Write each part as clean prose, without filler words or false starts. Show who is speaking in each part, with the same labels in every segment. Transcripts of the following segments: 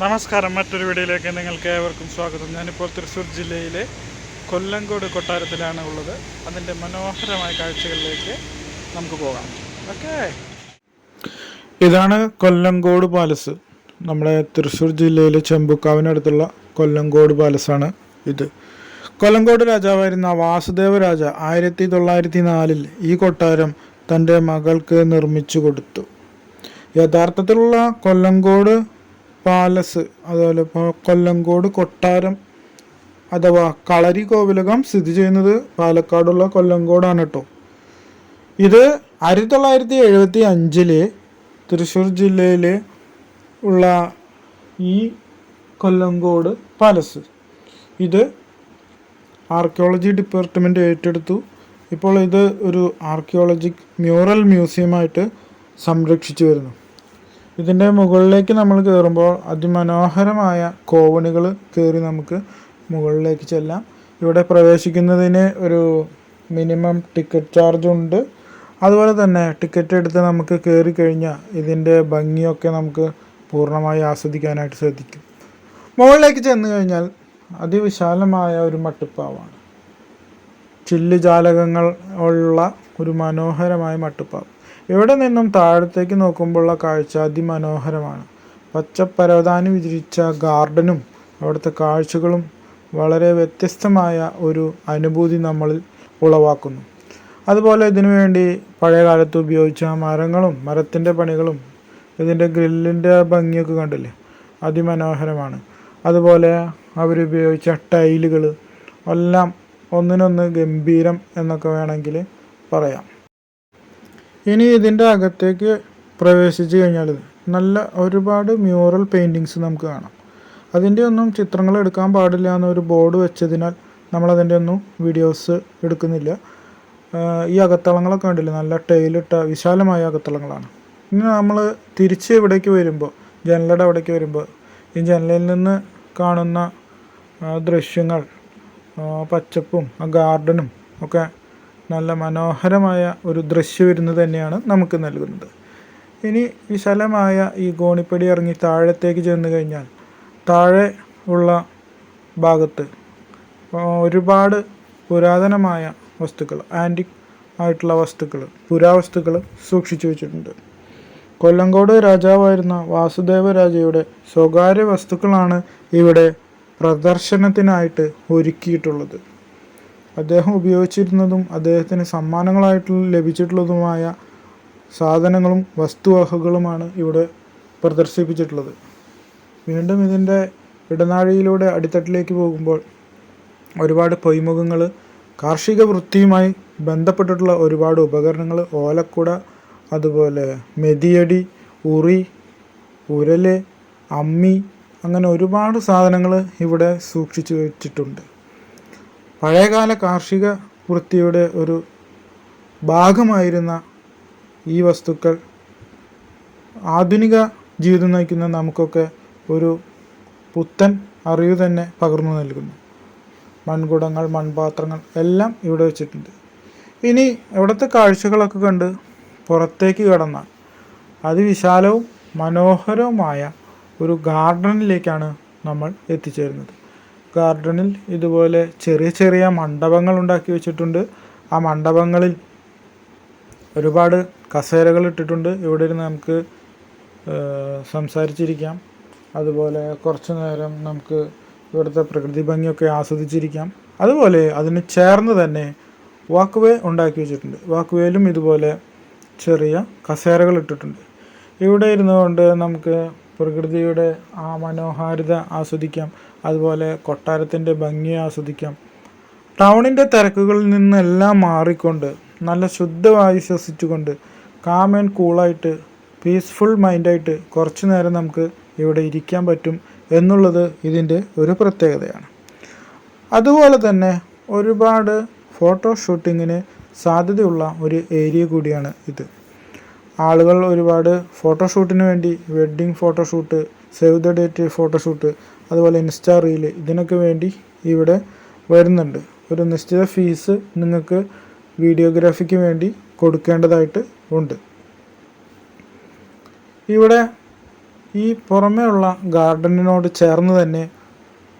Speaker 1: നമസ്കാരം, മറ്റൊരു വീഡിയോയിലേക്ക് നിങ്ങൾക്ക് ഏവർക്കും സ്വാഗതം. ഞാനിപ്പോൾ തൃശ്ശൂർ ജില്ലയിലെ കൊല്ലങ്കോട് കൊട്ടാരത്തിലാണ് ഉള്ളത്. അതിൻ്റെ മനോഹരമായ കാഴ്ചകളിലേക്ക് നമുക്ക് പോകാം. ഓക്കെ, ഇതാണ് കൊല്ലങ്കോട് പാലസ്. നമ്മുടെ തൃശ്ശൂർ ജില്ലയിലെ ചെമ്പുക്കാവിനടുത്തുള്ള കൊല്ലങ്കോട് പാലസാണ് ഇത്. കൊല്ലങ്കോട് രാജാവായിരുന്ന വാസുദേവ രാജ 1904 ഈ കൊട്ടാരം തൻ്റെ മകൾക്ക് നിർമ്മിച്ചു കൊടുത്തു. യഥാർത്ഥത്തിലുള്ള കൊല്ലങ്കോട് പാലസ്, അതുപോലെ കൊല്ലങ്കോട് കൊട്ടാരം അഥവാ കളരി കോവിലകം സ്ഥിതി ചെയ്യുന്നത് പാലക്കാടുള്ള കൊല്ലങ്കോടാണ് കേട്ടോ. ഇത് 1975 തൃശ്ശൂർ ജില്ലയിൽ ഉള്ള ഈ കൊല്ലങ്കോട് പാലസ്, ഇത് ആർക്കിയോളജി ഡിപ്പാർട്ട്മെൻറ്റ് ഏറ്റെടുത്തു. ഇപ്പോൾ ഇത് ഒരു ആർക്കിയോളജിക് മ്യൂറൽ മ്യൂസിയമായിട്ട് സംരക്ഷിച്ചു വരുന്നു. ഇതിൻ്റെ മുകളിലേക്ക് നമ്മൾ കയറുമ്പോൾ അതിമനോഹരമായ കോവണികൾ കയറി നമുക്ക് മുകളിലേക്ക് ചെല്ലാം. ഇവിടെ പ്രവേശിക്കുന്നതിന് ഒരു മിനിമം ടിക്കറ്റ് ചാർജ് ഉണ്ട്. അതുപോലെ തന്നെ ടിക്കറ്റ് എടുത്ത് നമുക്ക് കയറി കഴിഞ്ഞാൽ ഇതിൻ്റെ ഭംഗിയൊക്കെ നമുക്ക് പൂർണ്ണമായി ആസ്വദിക്കാനായിട്ട് സാധിക്കും. മുകളിലേക്ക് ചെന്ന് കഴിഞ്ഞാൽ അതിവിശാലമായ ഒരു മട്ടുപ്പാവാണ്. ചില്ലുജാലകങ്ങൾ ഉള്ള ഒരു മനോഹരമായ മട്ടുപ്പാവ്. ഇവിടെ നിന്നും താഴത്തേക്ക് നോക്കുമ്പോഴുള്ള കാഴ്ച അതിമനോഹരമാണ്. പച്ചപ്പരവതാനി വിരിച്ച ഗാർഡനും അവിടുത്തെ കാഴ്ചകളും വളരെ വ്യത്യസ്തമായ ഒരു അനുഭൂതി നമ്മളിൽ ഉളവാക്കുന്നു. അതുപോലെ ഇതിനു വേണ്ടി പഴയ കാലത്ത് ഉപയോഗിച്ച മരങ്ങളും മരത്തിൻ്റെ പണികളും ഇതിൻ്റെ ഗ്രില്ലിൻ്റെ ഭംഗിയൊക്കെ കണ്ടില്ലേ, അതിമനോഹരമാണ്. അതുപോലെ അവരുപയോഗിച്ച ടൈലുകൾ എല്ലാം ഒന്നിനൊന്ന് ഗംഭീരം എന്നൊക്കെ വേണമെങ്കിൽ പറയാം. ഇനി ഇതിൻ്റെ അകത്തേക്ക് പ്രവേശിച്ച് കഴിഞ്ഞാൽ നല്ല ഒരുപാട് മ്യൂറൽ പെയിൻറ്റിങ്സ് നമുക്ക് കാണാം. അതിൻ്റെ ഒന്നും ചിത്രങ്ങൾ എടുക്കാൻ പാടില്ല എന്നൊരു ബോർഡ് വെച്ചതിനാൽ നമ്മളതിൻ്റെ ഒന്നും വീഡിയോസ് എടുക്കുന്നില്ല. ഈ അകത്തളങ്ങളൊക്കെ കണ്ടില്ലേ, നല്ല ടൈലിട്ട വിശാലമായ അകത്തളങ്ങളാണ്. ഇനി നമ്മൾ തിരിച്ച് ഇവിടേക്ക് വരുമ്പോൾ, ജനലയുടെ അവിടേക്ക് വരുമ്പോൾ, ഈ ജനലയിൽ നിന്ന് കാണുന്ന ദൃശ്യങ്ങൾ, പച്ചപ്പും ആ ഗാർഡനും ഒക്കെ നല്ല മനോഹരമായ ഒരു ദൃശ്യവിരുന്ന് തന്നെയാണ് നമുക്ക് നൽകുന്നത്. ഇനി വിശാലമായ ഈ ഗോണിപ്പടി ഇറങ്ങി താഴത്തേക്ക് ചെന്ന് കഴിഞ്ഞാൽ താഴെ ഉള്ള ഭാഗത്ത് ഒരുപാട് പുരാതനമായ വസ്തുക്കൾ, ആൻറ്റിക് ആയിട്ടുള്ള വസ്തുക്കൾ, പുരാവസ്തുക്കൾ സൂക്ഷിച്ചു വെച്ചിട്ടുണ്ട്. കൊല്ലങ്കോട് രാജാവായിരുന്ന വാസുദേവ രാജയുടെ സ്വകാര്യ വസ്തുക്കളാണ് ഇവിടെ പ്രദർശനത്തിനായിട്ട് ഒരുക്കിയിട്ടുള്ളത്. അദ്ദേഹം ഉപയോഗിച്ചിരുന്നതും അദ്ദേഹത്തിന് സമ്മാനങ്ങളായിട്ട് ലഭിച്ചിട്ടുള്ളതുമായ സാധനങ്ങളും വസ്തുവകകളുമാണ് ഇവിടെ പ്രദർശിപ്പിച്ചിട്ടുള്ളത്. വീണ്ടും ഇതിൻ്റെ ഇടനാഴിയിലൂടെ അടിത്തട്ടിലേക്ക് പോകുമ്പോൾ ഒരുപാട് പൊയ്മുഖങ്ങൾ, കാർഷിക വൃത്തിയുമായി ബന്ധപ്പെട്ടിട്ടുള്ള ഒരുപാട് ഉപകരണങ്ങൾ, ഓലക്കുട, അതുപോലെ മെതിയടി, ഉറി, ഉരല്, അമ്മി, അങ്ങനെ ഒരുപാട് സാധനങ്ങൾ ഇവിടെ സൂക്ഷിച്ചു വെച്ചിട്ടുണ്ട്. പഴയകാല കാർഷിക വൃത്തിയുടെ ഒരു ഭാഗമായിരുന്ന ഈ വസ്തുക്കൾ ആധുനിക ജീവിതം നയിക്കുന്ന നമുക്കൊക്കെ ഒരു പുത്തൻ അറിവ് തന്നെ പകർന്നു നൽകുന്നു. മൺകുടങ്ങൾ, മൺപാത്രങ്ങൾ എല്ലാം ഇവിടെ വെച്ചിട്ടുണ്ട്. ഇനി ഇവിടുത്തെ കാഴ്ചകളൊക്കെ കണ്ട് പുറത്തേക്ക് കടന്നാൽ അതിവിശാലവും മനോഹരവുമായ ഒരു ഗാർഡനിലേക്കാണ് നമ്മൾ എത്തിച്ചേരുന്നത്. ഗാർഡനിൽ ഇതുപോലെ ചെറിയ ചെറിയ മണ്ഡപങ്ങൾ ഉണ്ടാക്കി വെച്ചിട്ടുണ്ട്. ആ മണ്ഡപങ്ങളിൽ ഒരുപാട് കസേരകൾ ഇട്ടിട്ടുണ്ട്. ഇവിടെ ഇരുന്ന് നമുക്ക് സംസാരിച്ചിരിക്കാം. അതുപോലെ കുറച്ച് നേരം നമുക്ക് ഇവിടുത്തെ പ്രകൃതി ഭംഗിയൊക്കെ ആസ്വദിച്ചിരിക്കാം. അതുപോലെ അതിന് ചേർന്ന് തന്നെ വാക്ക് വേ ഉണ്ടാക്കി വെച്ചിട്ടുണ്ട്. വാക്ക് വേയിലും ഇതുപോലെ ചെറിയ കസേരകൾ ഇട്ടിട്ടുണ്ട്. ഇവിടെ ഇരുന്നുകൊണ്ട് നമുക്ക് പ്രകൃതിയുടെ ആ മനോഹാരിത ആസ്വദിക്കാം. അതുപോലെ കൊട്ടാരത്തിൻ്റെ ഭംഗി ആസ്വദിക്കാം. ടൗണിൻ്റെ തിരക്കുകളിൽ നിന്നെല്ലാം മാറിക്കൊണ്ട് നല്ല ശുദ്ധവായു ശ്വസിച്ചുകൊണ്ട് കാം ആൻഡ് കൂളായിട്ട് പീസ്ഫുൾ മൈൻഡായിട്ട് കുറച്ച് നേരം നമുക്ക് ഇവിടെ ഇരിക്കാൻ പറ്റും എന്നുള്ളത് ഇതിൻ്റെ ഒരു പ്രത്യേകതയാണ്. അതുപോലെ തന്നെ ഒരുപാട് ഫോട്ടോ ഷൂട്ടിങ്ങിന് സാധ്യതയുള്ള ഒരു ഏരിയ കൂടിയാണ് ഇത്. ആളുകൾ ഒരുപാട് ഫോട്ടോഷൂട്ടിന് വേണ്ടി wedding photoshoot, save the date photoshoot, അതുപോലെ ഇൻസ്റ്റാ റീല്, ഇതിനൊക്കെ വേണ്ടി ഇവിടെ വരുന്നുണ്ട്. ഒരു നിശ്ചിത ഫീസ് നിങ്ങൾക്ക് വീഡിയോഗ്രാഫിക്ക് വേണ്ടി കൊടുക്കേണ്ടതായിട്ട് ഉണ്ട്. ഇവിടെ ഈ പുറമേ ഉള്ള ഗാർഡനിനോട് ചേർന്ന് തന്നെ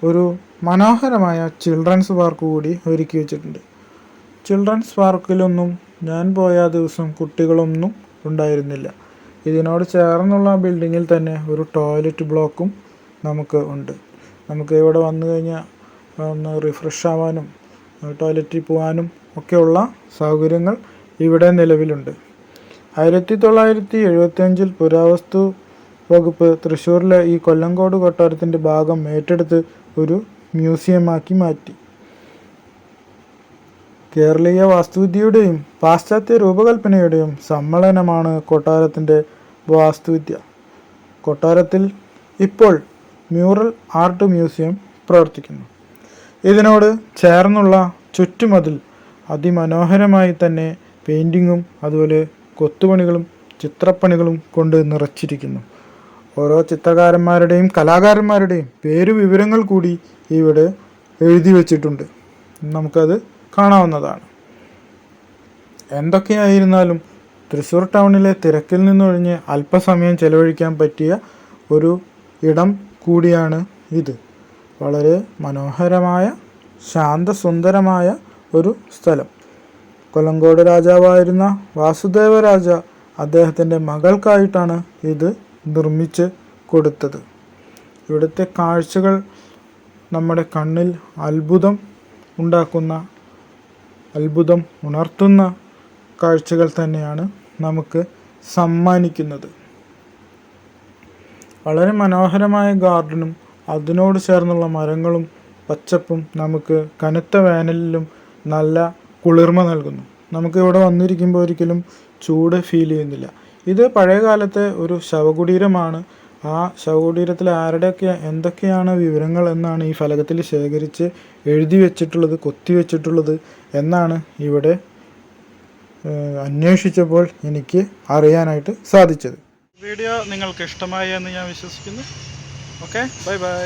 Speaker 1: ഒരു മനോഹരമായ ചിൽഡ്രൻസ് പാർക്ക് കൂടി ഒരുക്കി വെച്ചിട്ടുണ്ട്. ചിൽഡ്രൻസ് പാർക്കിലൊന്നും ഞാൻ പോയ ദിവസം കുട്ടികളൊന്നും ഉണ്ടായിരുന്നില്ല. ഇതിനോട് ചേർന്നുള്ള ബിൽഡിങ്ങിൽ തന്നെ ഒരു ടോയ്ലറ്റ് ബ്ലോക്കും നമുക്ക് ഉണ്ട്. നമുക്ക് ഇവിടെ വന്നു കഴിഞ്ഞാൽ ഒന്ന് റിഫ്രഷ് ആവാനും ടോയ്ലറ്റിൽ പോകാനും ഒക്കെയുള്ള സൗകര്യങ്ങൾ ഇവിടെ നിലവിലുണ്ട്. 1975 പുരാവസ്തു വകുപ്പ് തൃശ്ശൂരിലെ ഈ കൊല്ലങ്കോട് കൊട്ടാരത്തിൻ്റെ ഭാഗം ഏറ്റെടുത്ത് ഒരു മ്യൂസിയമാക്കി മാറ്റി. കേരളീയ വാസ്തുവിദ്യയുടെയും പാശ്ചാത്യ രൂപകൽപ്പനയുടെയും സമ്മേളനമാണ് കൊട്ടാരത്തിൻ്റെ വാസ്തുവിദ്യ. കൊട്ടാരത്തിൽ ഇപ്പോൾ മ്യൂറൽ ആർട്ട് മ്യൂസിയം പ്രവർത്തിക്കുന്നു. ഇതിനോട് ചേർന്നുള്ള ചുറ്റുമതിൽ അതിമനോഹരമായി തന്നെ പെയിൻറ്റിങ്ങും അതുപോലെ കൊത്തുപണികളും ചിത്രപ്പണികളും കൊണ്ട് നിറച്ചിരിക്കുന്നു. ഓരോ ചിത്രകാരന്മാരുടെയും കലാകാരന്മാരുടെയും വിവരങ്ങൾ കൂടി ഇവിടെ എഴുതി വച്ചിട്ടുണ്ട്. നമുക്കത് കാണാവുന്നതാണ്. എന്തൊക്കെയായിരുന്നാലും തൃശ്ശൂർ ടൗണിലെ തിരക്കിൽ നിന്നൊഴിഞ്ഞ് അല്പസമയം ചെലവഴിക്കാൻ പറ്റിയ ഒരു ഇടം കൂടിയാണ് ഇത്. വളരെ മനോഹരമായ ശാന്തസുന്ദരമായ ഒരു സ്ഥലം. കൊല്ലങ്കോട് രാജാവായിരുന്ന വാസുദേവരാജ അദ്ദേഹത്തിൻ്റെ മകൾക്കായിട്ടാണ് ഇത് നിർമ്മിച്ച് കൊടുത്തത്. ഇവിടുത്തെ കാഴ്ചകൾ നമ്മുടെ കണ്ണിൽ അത്ഭുതം ഉണർത്തുന്ന കാഴ്ചകൾ തന്നെയാണ് നമുക്ക് സമ്മാനിക്കുന്നത്. വളരെ മനോഹരമായ ഗാർഡനും അതിനോട് ചേർന്നുള്ള മരങ്ങളും പച്ചപ്പും നമുക്ക് കനത്ത വേനലിലും നല്ല കുളിർമ നൽകുന്നു. നമുക്കിവിടെ വന്നിരിക്കുമ്പോൾ ഒരിക്കലും ചൂട് ഫീൽ ചെയ്യുന്നില്ല. ഇത് പഴയ കാലത്തെ ഒരു ശവകുടീരമാണ്. ആ ശവകുടീരത്തിൽ എന്തൊക്കെയാണ് വിവരങ്ങൾ എന്നാണ് ഈ ഫലകത്തിൽ ശേഖരിച്ച് എഴുതി വെച്ചിട്ടുള്ളത്, കൊത്തി വെച്ചിട്ടുള്ളത് എന്നാണ് ഇവിടെ അന്വേഷിച്ചപ്പോൾ എനിക്ക് അറിയാനായിട്ട് സാധിച്ചത്. വീഡിയോ നിങ്ങൾക്ക് ഇഷ്ടമായി എന്ന് ഞാൻ വിശ്വസിക്കുന്നു. Okay, bye bye.